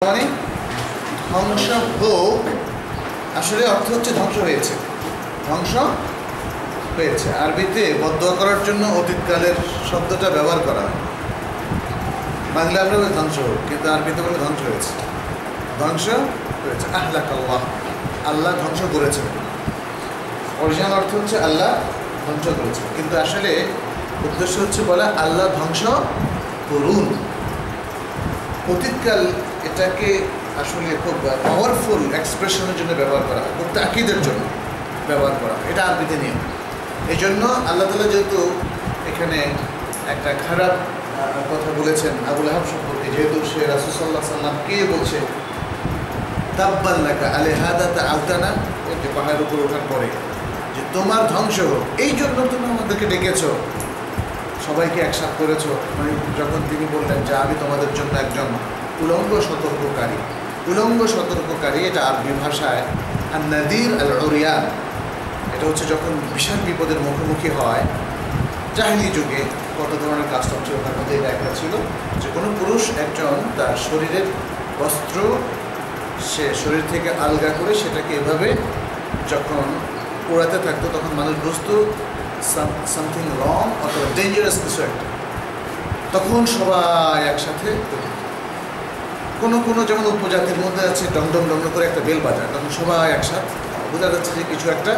মানে ধ্বংস হোক আসলে অর্থ হচ্ছে ধ্বংস হয়েছে, ধ্বংস হয়েছে। আরবিতে বদদোয়া করার জন্য অতীতকালের শব্দটা ব্যবহার করা হয়। বাংলা আমরা বলি ধ্বংস হোক, কিন্তু আরবিতে বলে ধ্বংস হয়েছে, ধ্বংস হয়েছে। আহলাক আল্লাহ, আল্লাহ ধ্বংস করেছেন। অরিজিনাল অর্থ হচ্ছে আল্লাহ ধ্বংস করেছেন, কিন্তু আসলে উদ্দেশ্য হচ্ছে বলা আল্লাহ ধ্বংস করুন। অতীতকাল এটাকে আসলে খুব পাওয়ারফুল এক্সপ্রেশনের জন্য ব্যবহার করা হয়, খুব তাকিদের জন্য ব্যবহার করা হয়, এটা আরবিতে নিয়ম। এই জন্য আল্লাহ তাআলা যেহেতু এখানে একটা খারাপ কথা বলেছেন আবু লাহাব সম্পর্কে, যেহেতু সে রাসূল সাল্লাল্লাহু আলাইহি ওয়াসাল্লামকে বলছে তাব্বান লাকা আলিহাদা তাআতানা, যে পাহাড়ের উপর ওঠার পরে যে তোমার ধ্বংস হোক, এই জন্য তুমি আমাদেরকে ডেকেছো, সবাইকে একসাথ করেছো। মানে যখন তিনি বললেন যে আমি তোমাদের জন্য একজন উলঙ্গ সতর্ককারী, উলঙ্গ সতর্ককারী এটা আরবি ভাষায় আন-নাদির আল-উরিয়ান। এটা হচ্ছে যখন বিশাল বিপদের মুখোমুখি হয়। জাহিলি যুগে কত ধরনের কাস্টম ছিল, তার মধ্যে এটা একটা ছিল যে কোনো পুরুষ একজন তার শরীরের বস্ত্র সে শরীর থেকে আলগা করে সেটাকে এভাবে যখন পোড়াতে থাকতো, তখন মানুষ বুঝতো সামথিং রং অথবা ডেঞ্জারাস কিছু একটা, তখন সবাই একসাথে। কোনো কোনো যেমন উপজাতির মধ্যে আছে ডমডম ডম করে একটা বেল বাজায়, তখন সবাই একসাথে বোঝা যাচ্ছে যে কিছু একটা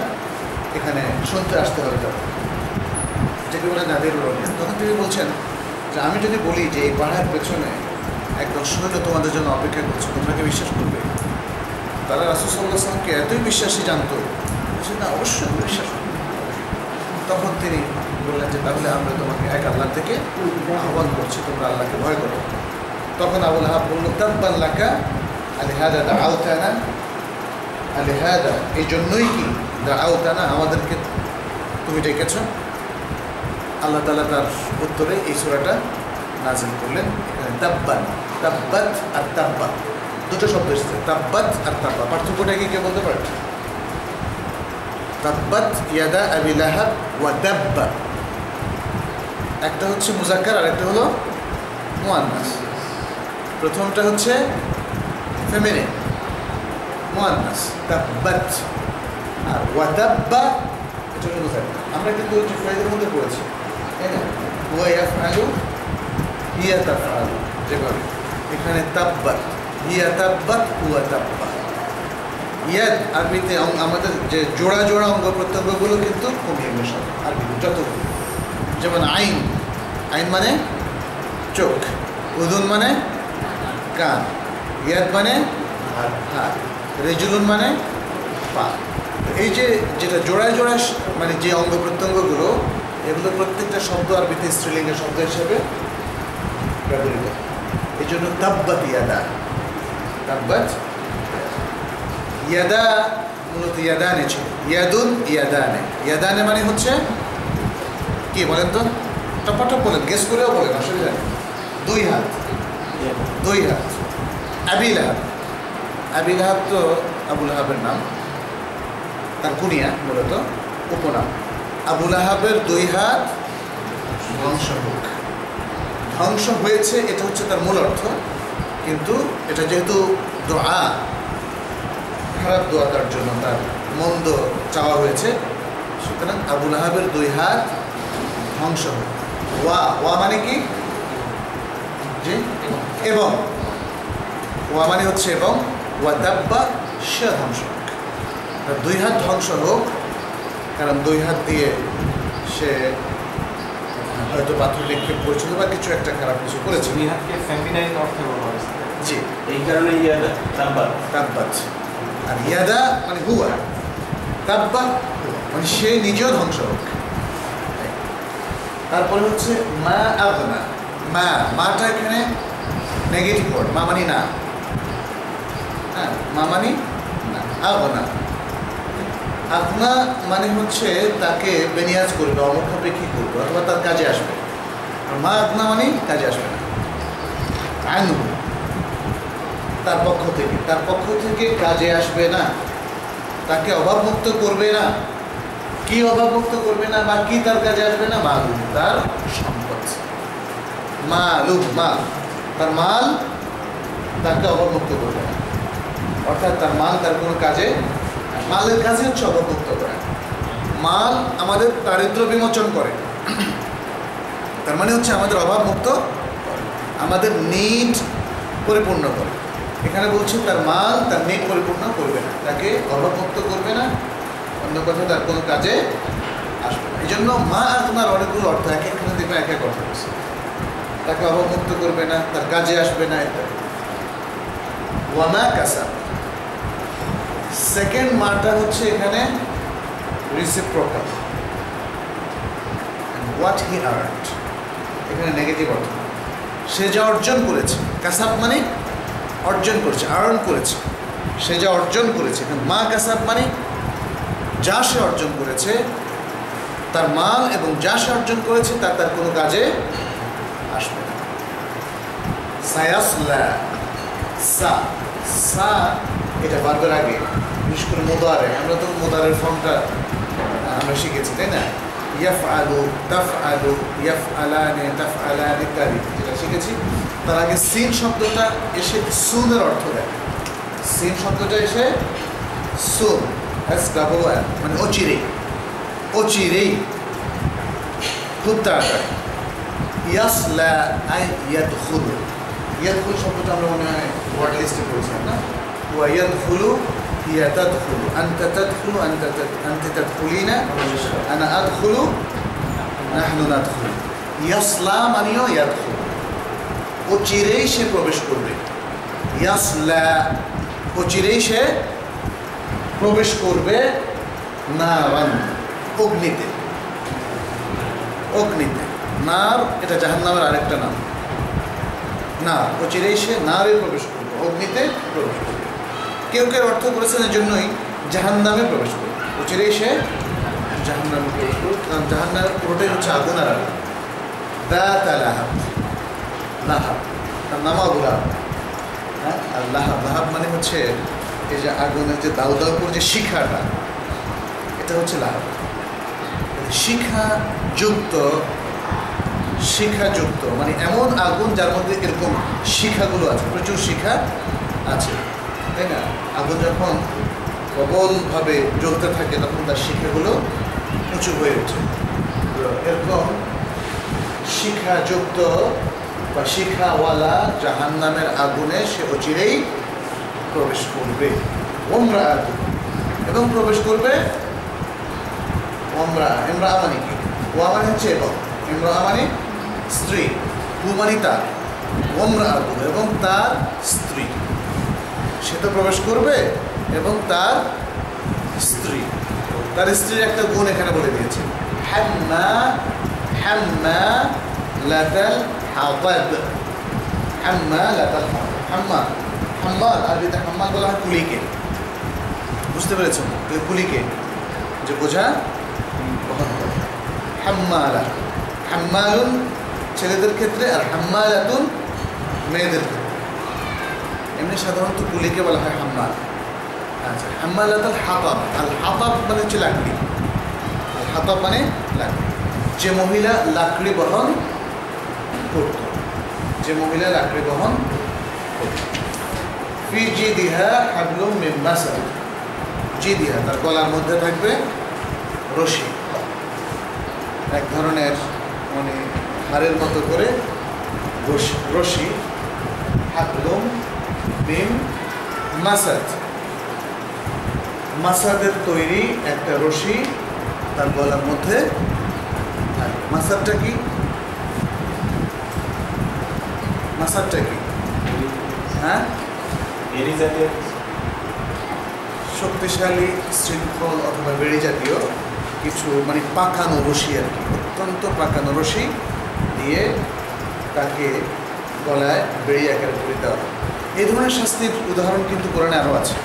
এখানে শুনতে আসতে হবে, তখন যেটি বলে নাদের রঙিন। তখন তিনি বলছেন যে আমি যদি বলি যে এই পাহাড়ের পেছনে একদম সৈন্য তোমাদের জন্য অপেক্ষা করছে, তোমরা কি বিশ্বাস করবে? তারা রাসূল সাল্লাল্লাহু আলাইহি ওয়াসাল্লামকে এতই বিশ্বাসী জানতো যে না, অবশ্যই বিশ্বাস করবে। তখন তিনি বললেন যে তাহলে আমরা তোমাকে এক আল্লাহ থেকে আহ্বান করছি, তোমরা আল্লাহকে ভয় করো। তখন আবু লাহাব বলল তাব্বান লাকা আলিহাদা দাআউতানা, আলিহাদা এই জন্যই কি দাআউতানা, আমাদেরকে তুমি ডেকেছ। আল্লাহ তাআলা তার উত্তরে এই সূরাটা নাযিল করলেন। এখানে তাব্বান, তাব্বাত আর তাব্বা দুটো শব্দ এসেছে, তাব্বাত আর তাব্বা। পার্থক্যটা কি কেউ বলতে পারে? তাব্বাত ইয়াদা আবি লাহাব ওয়া তাব্বা, একটা হচ্ছে মুজাক্কার আর একটা হলো মুয়ান্নাস। প্রথমটা হচ্ছে ফেমিনিন মুয়ান্নাস তাব্বাত, আর ওয়া তাব্বা এটা হলো মুজাক্কার। আমরা কিন্তু ওই যে ফ্রেজের মধ্যে পড়েছি, তাই না? ওয়া ইয়াফআলু হিয়া তাফআলু, যেভাবে এখানে তাব্বাত হিয়া তাব্বাত ওয়া তাব্বা। ইয়াদ আরবিতে আমাদের যে জোড়া জোড়া অঙ্গ প্রত্যঙ্গগুলো কিন্তু কমিয়ে বসাবে আরবিতে যতগুলো, যেমন আইন, আইন মানে চোখ, উযুন মানে কান, ইয়াদ মানে হাত, রিজলুন মানে পা। এই যে যেটা জোড়ায় জোড়ায় মানে যে অঙ্গ প্রত্যঙ্গগুলো, এগুলো প্রত্যেকটা শব্দ আরবিতে স্ত্রীলিঙ্গের শব্দ হিসেবে ব্যবহৃত। এই জন্য তাব্বাত ইয়াদা, তাব্বাত ইয়াদা মূলত ইয়াদানে ছিল, ইয়াদুন ইয়াদানে। ইয়াদানে মানে হচ্ছে কি বলেন তো, টপাটপ বলেন, গেস করেও বলেন, অসুবিধা নেই। দুই হাত, দুই হাত। আবি লাহাব, আবি লাহাব তো আবু লাহাবের নাম, তার কুনিয়া মূলত উপনাম। আবু লাহাবের দুই হাত ধ্বংস হোক, ধ্বংস হয়েছে, এটা হচ্ছে তার মূল অর্থ। কিন্তু এটা যেহেতু দোয়া, খারাপ দোয়া তার জন্য, তার মন্দ চাওয়া হয়েছে, সুতরাং আবু লাহাবের দুই হাত ধ্বংস হোক। ওয়া, ওয়া মানে কি? জি, এবং। ওয়া মানে হচ্ছে এবং। ওয়া দাব্বা, সে ধ্বংস হোক, তার দুই হাত ধ্বংস হোক, কারণ দুই হাত দিয়ে সে হয়তো পাথর নিক্ষেপ করেছিল বা কিছু একটা খারাপ কিছু করেছে। দুই হাতকে ফেমিনাইন অর্থে বলা হয়েছে, জি, এই কারণে ইয়াদা তাব্বাত, তাব্বাত। আর ইয়াদা মানে হুয়া, তাব্বা মানে সে নিজেও ধ্বংস হোক। তারপরে হচ্ছে মা আগনা, মা, মাটা এখানে নেগেটিভ ওয়ার্ড, মা মানি না, হ্যাঁ, মা মানি না। আগনা, আগনা মানে হচ্ছে তাকে বেনিয়াজ করবে, অমুখাপেক্ষী করবে, অথবা তার কাজে আসবে। আর মা আগনা মানে কাজে আসবে না। আইনু, তার পক্ষ থেকে, তার পক্ষ থেকে কাজে আসবে না, তাকে অভাবমুক্ত করবে না। কি অভাবমুক্ত করবে না বা কি তার কাজে আসবে না? মালুম, তার সম্পদ। মালুম, মাল, তার মাল তাকে অবমুক্ত করবে না। অর্থাৎ তার মাল তার কোনো কাজে, মালের কাজে হচ্ছে অবমুক্ত করা। মাল আমাদের দারিদ্র্য বিমোচন করে, তার মানে হচ্ছে আমাদের অভাব মুক্ত করে, আমাদের নিড পরিপূর্ণ করে। এখানে বলছে তার মাল তার নিড পরিপূর্ণ করবে না, তাকে অভাবমুক্ত করবে না, অন্য কথা তার কোনো কাজে আসবে না। এই জন্য মা আপনার অনেকগুলো অর্থ এক এখানে দেখবেন এক এক অর্থ আছে। তাকে অবমুক্ত করবে না, তার কাজে আসবে না, ইত্যাদি। ওয়ামা কাসাব, সেকেন্ড মাটা হচ্ছে এখানে রিসিপ্রোকাল, হোয়াট হি আর্নড, এখানে নেগেটিভ অর্থ। সে যা অর্জন করেছে, কাসাব মানে অর্জন করেছে, আর্ন করেছে, সে যা অর্জন করেছে। এখানে মা কাসাব মানে যা সে অর্জন করেছে, তার মাল এবং যা সে অর্জন করেছে তার তার কোনো কাজে আসবে না। সায়াসলা, সা সা এটা বারবার আগে, বিশেষ করে মোদারে, আমরা তো মোদারের ফর্মটা আমরা শিখেছি, তাই না? ইয়াফ আলু, তাফ আলু, ইয়াফ আলানে, তাফ আলান ইত্যাদি যেটা শিখেছি। তার আগে সিন শব্দটা এসে সুনের অর্থ দেয়। সিন শব্দটা এসে সুন, SWN, মানে অচিরেই, অচিরেই, খুব তাড়াতাড়ি। ইয়াসলা আই ইয়াদখুলু, ইয়াদখুল শব্দটা আমরা মনে হয় ওয়ার্ড লিস্টে পড়েছিলাম না? ওয়া ইয়াদখুলু হিয়া তাদখুলু, আনতা তাদখুলু, আনতা তাদখুলিনা, আনা আদখুলু, নাহনু নাদখুলু। ইয়াসলা মানেও ইয়াদখুল, অচিরেই সে প্রবেশ করবে। ইয়াসলা, অচিরেই সে প্রবেশ করবে, নারান, অগ্নিতে, অগ্নিতে। নার এটা জাহান্নামের আরেকটা নাম। নার, অচিরেই সে নারে প্রবেশ করবে, অগ্নিতে প্রবেশ করবে। কেউ কেউ অর্থ করেছেন এর জন্যই জাহান্নামে প্রবেশ করবে, অচিরেই সে জাহান্নামে প্রবেশ করবে। কারণ জাহান্নামের পুরোটাই হচ্ছে আগুন আর আগুন। দাত লাহাব, লাহাব তার নামাবু লাহাব, হ্যাঁ। আর লাহাব, লাহাব মানে হচ্ছে এই যে আগুনের যে দাউ দাউ করে যে শিখাটা, এটা হচ্ছে লাহাব। শিখাযুক্ত, শিখাযুক্ত মানে এমন আগুন যার মধ্যে এরকম শিখাগুলো আছে, প্রচুর শিখা আছে, তাই না? আগুন যখন প্রবলভাবে জ্বলতে থাকে তখন তার শিখাগুলো উঁচু হয়ে ওঠে। এরকম শিখাযুক্ত বা শিখাওয়ালা জাহান্নামের আগুনে সে অচিরেই প্রবেশ করবে। ওমরা, এবং প্রবেশ করবে ওমরা। ইমরা মানে কি? ওয়া মানে হচ্ছে এবং, ইমরা মানে স্ত্রী, হু মানে তার, ওমরা এবং তার স্ত্রী। সে তো প্রবেশ করবে এবং তার স্ত্রী, তার স্ত্রীর একটা গুণ এখানে বলে দিয়েছে, হাম্মা, হাম্মা লাতাল হাতাব, হাম্মা লাতাল হাতাব। হাম্মা, হাম্মাল আরবিতে হাম্মাল বলা হয় কুলিকে, বুঝতে পেরেছো? কুলিকে যে বোঝা বহন করে। হাম্মালা, হাম্মালুন ছেলেদের ক্ষেত্রে, আর হাম্মালাতুন মেয়েদের ক্ষেত্রে। এমনি সাধারণত কুলিকে বলা হয় হাম্মাল। আচ্ছা, হাম্মালাতুল হাতাব, আল হাতাব মানে হচ্ছে লাকড়ি, আল হাতাব মানে লাকড়ি। যে মহিলা লাকড়ি বহন করত, যে মহিলা লাকড়ি বহন করত। ফি জিদিহা হাবলুম মিন মাসাদ, জিদিহা তার গলার মধ্যে থাকবে রশি, এক ধরনের মানে হাড়ের মতো করে রশি। হাবলুম মিন মাসাদ, মাসাদের তৈরি একটা রশি তার গলার মধ্যে থাকবে। মাসাদটা কি? মাসাদটা কি? হ্যাঁ, এরি জাতীয় শক্তিশালী শৃঙ্খল অথবা বেড়ি জাতীয় কিছু, মানে পাকানো রশি আর কি, অত্যন্ত পাকানো রশি দিয়ে তাকে গলায় বেড়ি আকারে করে দেওয়া হয়। এই ধরনের শাস্তির উদাহরণ কিন্তু কোরআনে আরও আছে।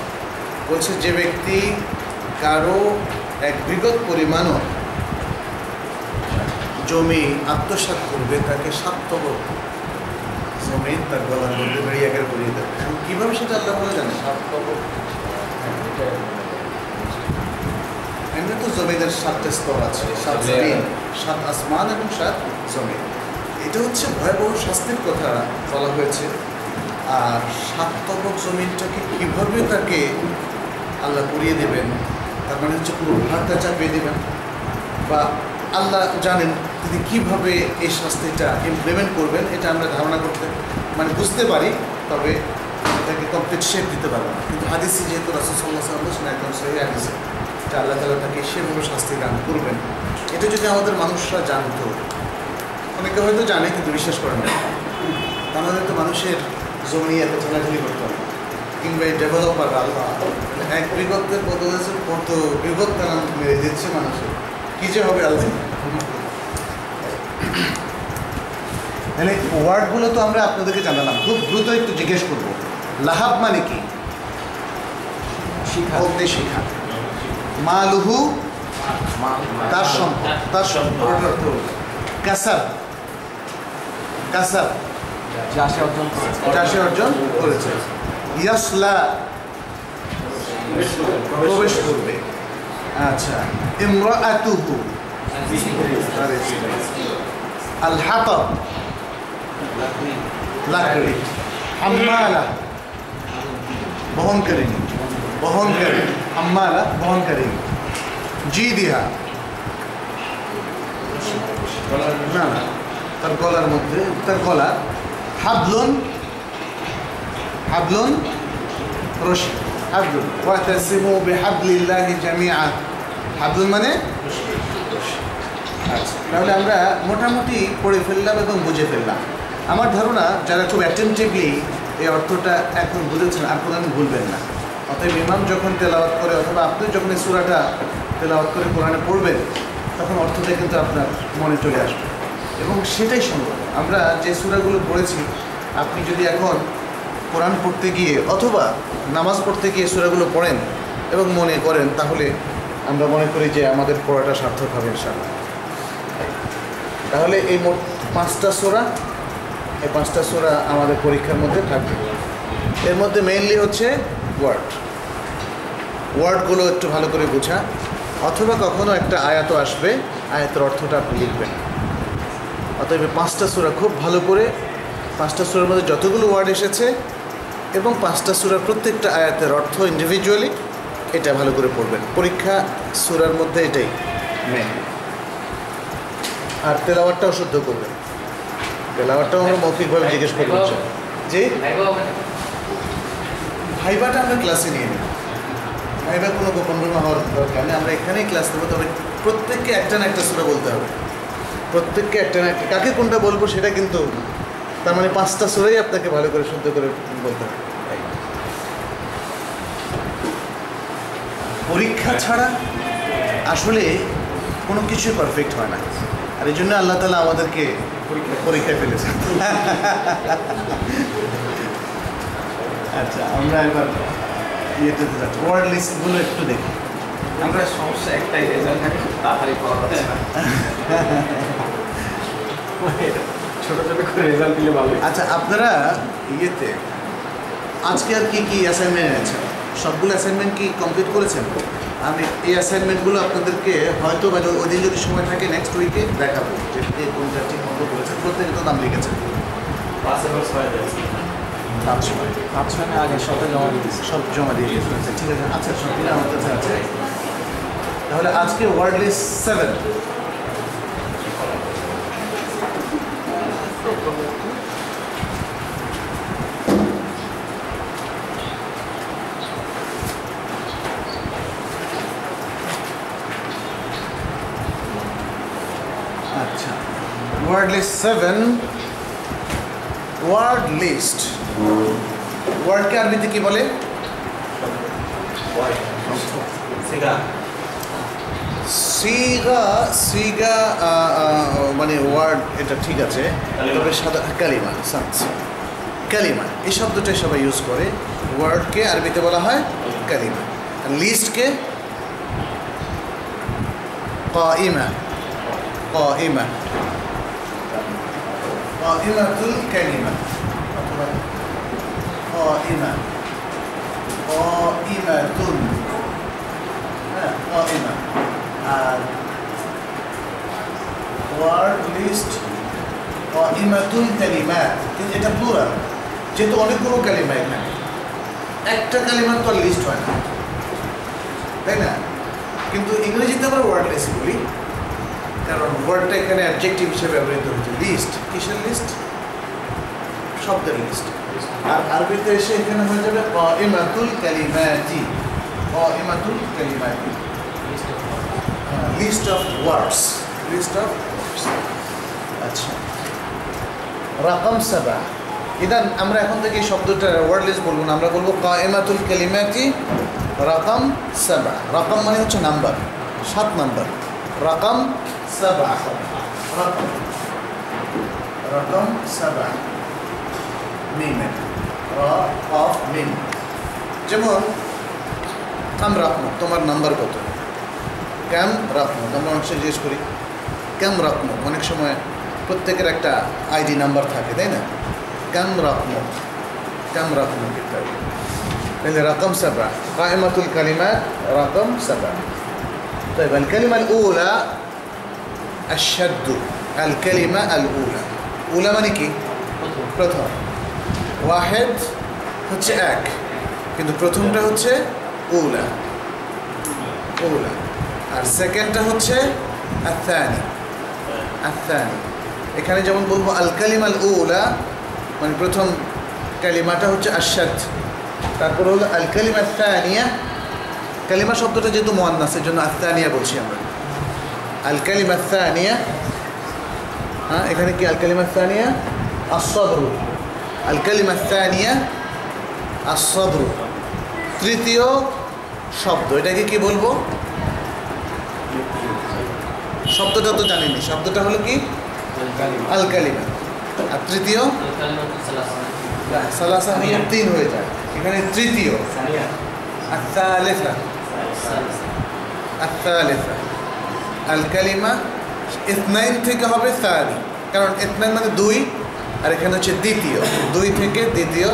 বলছে যে ব্যক্তি কারো এক বৃহৎ পরিমাণও জমি আত্মসাৎ করবে তাকে 7 জমি তার গলার মধ্যে বেড়ি আকারে করিয়ে দেবে। কীভাবে সেটা আল্লাহ বলে জানে? 7 এমনি তো জমিদের 7টা স্তর আছে, 7 জমিন, 7 আসমান এবং 7 জমিন। এটা হচ্ছে ভয়াবহ শাস্তির কথা বলা হয়েছে। আর 7 তবক জমিনটাকে কীভাবে তাকে আল্লাহ করিয়ে দেবেন, তার মানে হচ্ছে পুরো ভারটা চাপিয়ে দেবেন, বা আল্লাহ জানেন তিনি কীভাবে এই শাস্তিটা ইমপ্লিমেন্ট করবেন, এটা আমরা ধারণা করতে মানে বুঝতে পারি, তবে এটাকে কমপ্লিট শেপ দিতে পারবো না। কিন্তু হাদিসে যেহেতু রাসূল সাল্লাল্লাহু আলাইহি ওয়াসাল্লাম বলেছেন একদম সহিহ হাদিসে যে আল্লাহ তাআলা তাকে সেভাবে শাস্তি দান করবেন, এটা যদি আমাদের মানুষরা জানতো, অনেকে হয়তো জানে কিন্তু বিশ্বাস করে না, তাহলে তো মানুষের জমি এত ঠেলাঠেলি করতে হবে, কিংবা এই ডেভেলপার আল্লাহ এক বিভক্তের বদলেছে কত বিভক্ত নাম মেরে দিচ্ছে মানুষের, কী যে হবে আল্লাহ। তাহলে ওয়ার্ডগুলো তো আমরা আপনাদেরকে জানালাম, খুব দ্রুত একটু জিজ্ঞেস করবো, লাহাব মানে কি? শিখা, বলতে শিখা। মালুহু তার সম্পদ, তার সম্পদ। কাসাব, কাসাব চাষে অর্জন করেছে। ইয়াসলা প্রবেশ করবে। আচ্ছা, ইমরাআতুহু আল হাতাব লাকড়ি, হাম্মালা বহনকারিণী, বহনকারী, হাম্মালা বহনকারিণী, জিদিহা না না তার গলার মধ্যে, তার গলা, হাবলুন, হাবলুন রশি, হাবলুন ওয়াতাসিমু বিহাবলিল্লাহি জামিআ, হাবলুন মানে আচ্ছা, তাহলে আমরা মোটামুটি পড়ে ফেললাম এবং বুঝে ফেললাম। আমার ধারণা যারা খুব অ্যাটেন্টিভলি এই অর্থটা এখন বুঝেছেন আর কোনোদিন ভুলবেন না। অতএব ইমাম যখন তেলাওয়াত করে অথবা আপনি যখন এই সূরাটা তেলাওয়াত করে কোরআনে পড়বেন, তখন অর্থটা কিন্তু আপনার মনে চলে আসবে এবং সেটাই সম্ভব। আমরা যে সূরাগুলো পড়েছি, আপনি যদি এখন কোরআন পড়তে গিয়ে অথবা নামাজ পড়তে গিয়ে সূরাগুলো পড়েন এবং মনে করেন, তাহলে আমরা মনে করি যে আমাদের পড়াটা সার্থক হবে ইনশাআল্লাহ। তাহলে এই মোট 5টা সূরা, এই 5টা সূরা আমাদের পরীক্ষার মধ্যে থাকবে। এর মধ্যে মেইনলি হচ্ছে ওয়ার্ডগুলো একটু ভালো করে বোঝা, অথবা কখনো একটা আয়াতও আসবে, আয়াতের অর্থটা আপনি লিখবেন। অতএব 5টা সূরা খুব ভালো করে, 5টা সূরার মধ্যে যতগুলো ওয়ার্ড এসেছে এবং 5টা সূরার প্রত্যেকটা আয়াতের অর্থ ইন্ডিভিজুয়ালি, এটা ভালো করে পড়বেন। পরীক্ষা সূরার মধ্যে এটাই মেইন। আর তেলাওয়াতটাও শুদ্ধ করবেন, তেলাওয়াতটাও আমরা মৌখিকভাবে জিজ্ঞেস করব যে ভাইবাটা আমরা ক্লাসে নিয়ে নেব, ভাইবা কোনো গোপনগুলো হওয়ার দরকার নেই, আমরা এখানেই ক্লাস নেবো। তবে প্রত্যেককে একটা না একটা সূরা বলতে হবে, প্রত্যেককে একটা না একটা, কাকে কোনটা বলবো সেটা কিন্তু, তার মানে 5টা সূরাই আপনাকে ভালো করে শুদ্ধ করে বলতে হবে। পরীক্ষা ছাড়া আসলে কোনো কিছুই পারফেক্ট হয় না, আর এই জন্য আল্লাহ তাআলা আমাদেরকে পরীক্ষায় ফেলেছেন। আচ্ছা, আমরা এবার ইয়েতে যাচ্ছি, ওয়ার্ড লিস্টগুলো একটু দেখি। আমরা সমস্যা একটাই, রেজাল্ট থাকে খুব তাড়াতাড়ি পাওয়া যাচ্ছে না, ছোটো ছোটো করে রেজাল্ট দিলে ভালো। আচ্ছা, আপনারা ইয়েতে আজকে আর কি কি অ্যাসাইনমেন্ট আছে, সবগুলো অ্যাসাইনমেন্ট কি কমপ্লিট করেছেন? আমি এই অ্যাসাইনমেন্টগুলো আপনাদেরকে হয়তো বা ওই দিন যদি সময় থাকে নেক্সট উইকে দেখাবো যে কোনটা ঠিক মতো করেছেন। প্রত্যেকে তো নাম লিখেছেন, 5-6 আগে সবটা জমা দিয়ে দিচ্ছি, সব জমা দিয়ে গেছেন। আচ্ছা, ঠিক আছে। আচ্ছা, সবগুলো আমার কাছে আছে। তাহলে আজকে ওয়ার্ড লিস্ট 7। আচ্ছা, ওয়ার্ড লিস্ট 7। ওয়ার্ড লিস্ট, ওয়ার্ডকে আরবিতে কি বলে? সিগা, সিগা মানে ওয়ার্ড, এটা ঠিক আছে, তবে সাদা কালিমা, কালিমা এই শব্দটাই সবাই ইউজ করে। ওয়ার্ডকে আরবিতে বলা হয় কালিমা, আর লিস্টকে কাইমা, কাইমা, কাইমাতুল কালিমা, কাইমা, কাইমাতুন, কাইমা। আর ওয়ার্ড লিস্ট কাইমাতুল কালিমাত, কিন্তু এটা প্লুরাল, যেহেতু অনেকগুলো কালিমা এখানে, একটা কালিমার তো লিস্ট হয় না, তাই না? কিন্তু ইংরেজিতে আমরা ওয়ার্ডলেস বলি, কারণ ওয়ার্ডটা এখানে অ্যাডজেক্টিভ হিসেবে ব্যবহৃত হচ্ছে। লিস্ট কিসের লিস্ট? শব্দের লিস্ট। আর আরবিতে এসে এখানে হয়ে যাবে কাইমাতুল কালিমাতি, কাইমাতুল কালিমাতি, list of words, list of. আচ্ছা, রাকাম সাবা। ইদান আমরা এখন থেকে এই শব্দটা ওয়ার্ড লিস্ট বলবো না, আমরা বলবো কাইমাতুল কালিমাতি রাকাম সাবা। রাকাম মানে হচ্ছে নাম্বার, 7 নাম্বার। রাকাম সাবা, রাকাম, রাকাম সাবা, মিম, রা কফ মিম। যেমন কাম রাকমুক, তোমার নাম্বার কত? ক্যাম রাকমুক, আমরা অনেক সময় জিজ্ঞেস করি ক্যাম রাকমুক, অনেক সময় প্রত্যেকের একটা আইডি নাম্বার থাকে, তাই না? ক্যাম রাকমুক, ক্যাম রাকমুক ইত্যাদি। তাহলে রাকম সাবা, কাইমাতুল কালিমাত রাকম সাবা। طيب الكلمة الأولى الشد، الكلمة الأولى، أولى মানে কি? প্রথম। ওয়াহেদ হচ্ছে এক, কিন্তু প্রথমটা হচ্ছে উলা, উলা। আর সেকেন্ডটা হচ্ছে আথানি, আথানি। এখানে যেমন বলবো আল কালিমাল উলা মানে প্রথম কালিমাটা হচ্ছে আশাদ, তারপর হলো আল কালিমা আথানিয়া। কালিমা শব্দটা যেহেতু মুয়ান্নাস এর জন্য আথানিয়া বলছি আমরা। আল কালিমা আথানিয়া, হ্যাঁ এখানে কি আল কালিমা আথানিয়া? আস-সাবর, আল কালিমা আথানিয়া আস-সাবর। তৃতীয় শব্দ, এটাকে কি বলবো? শব্দটা তো জানিনি, শব্দটা হলো কি? আল কালিমা। আর তৃতীয় সালাসা হয়ে 3 হয়ে যায়, এখানে তৃতীয় আস-সালিসা, আস-সালিসা। আল কালিমা ইসনাইন থেকে হবে সানি, কারণ ইসনাইন মানে 2, আর এখানে হচ্ছে দ্বিতীয়, 2 থেকে দ্বিতীয়